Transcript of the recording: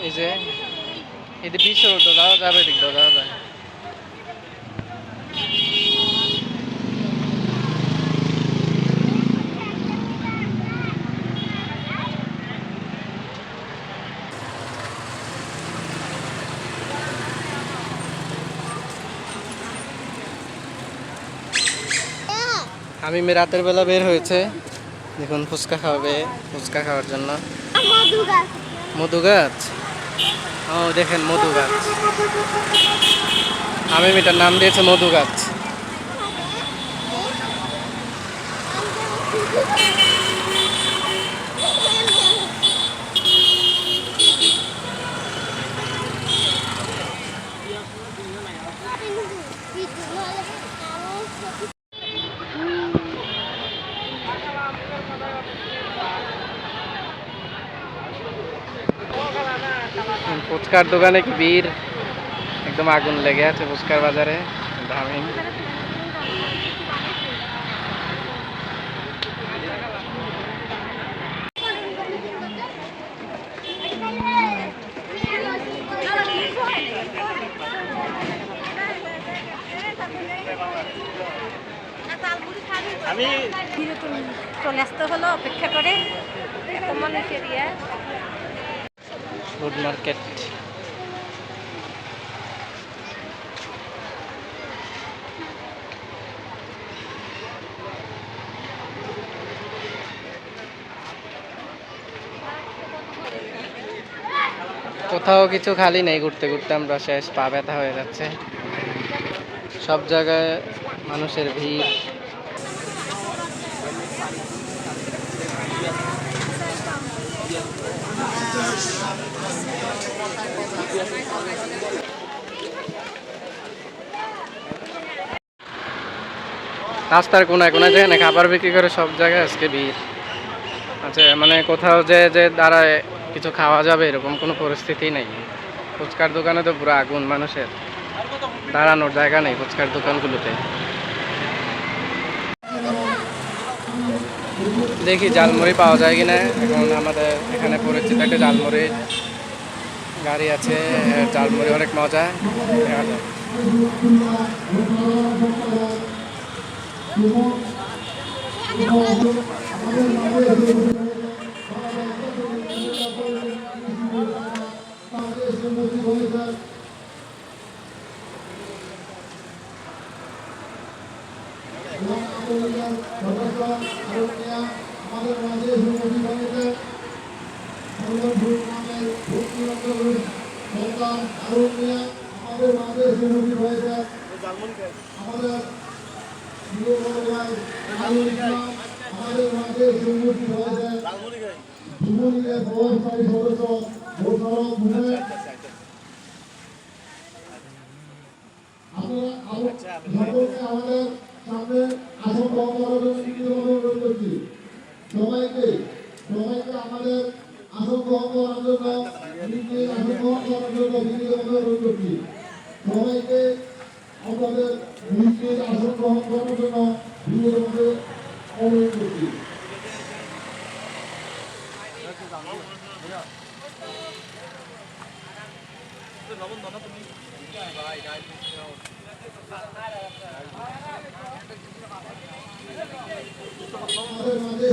এই যে এতে পিছু তো যাওয়া যাবে, দিক দাও যাওয়া যায়। আমি রাতের বেলা বের হয়েছে, দেখুন ফুচকা খাওয়াবে, ফুচকা খাওয়ার জন্য। মধু গাছ, ও দেখেন মধু গাছ। আমি এটার নাম দিয়েছে মধু গাছ। ফুচকার দোকানে কি ভিড়, একদম আগুন লেগে আছে ফুচকার বাজারে। দামি আমি চলে আসতে হলো অপেক্ষা করে এত মানুষের ইয়ে। Food market. কোথাও কিছু খালি নেই, ঘুরতে ঘুরতে আমরা শেষ, পা ব্যথা হয়ে যাচ্ছে। সব জায়গায় মানুষের ভিড়। রাস্তার কোনায় কোনায় যেখানে খাবার বিক্রি করে সব জায়গায় আজকে ভিড়। আচ্ছা, মানে কোথাও যে দাঁড়ায় কিছু খাওয়া যাবে এরকম কোনো পরিস্থিতি নেই। ফুচকার দোকানে তো পুরো আগুন, মানুষের দাঁড়ানোর জায়গা নেই ফুচকার দোকানগুলোতে। দেখি ঝালমুড়ি পাওয়া যায় কিনা। এখন আমাদের এখানে পরিচিত একটা ঝালমুড়ি গাড়ি আছে, ঝালমুড়ি অনেক মজা। দেখা যায়। আমাদের সামনে আসন গ্রহণ করার জন্য অনুরোধ করছি। সবাইকে সবাইকে আমাদের আসন গ্রহণ করার জন্য আসন গ্রহণ করার জন্য অনুরোধ করছি। সবাইকে আমাদের আসন গ্রহণ করার জন্য অনুরোধ করছি। আমাদের মাঝে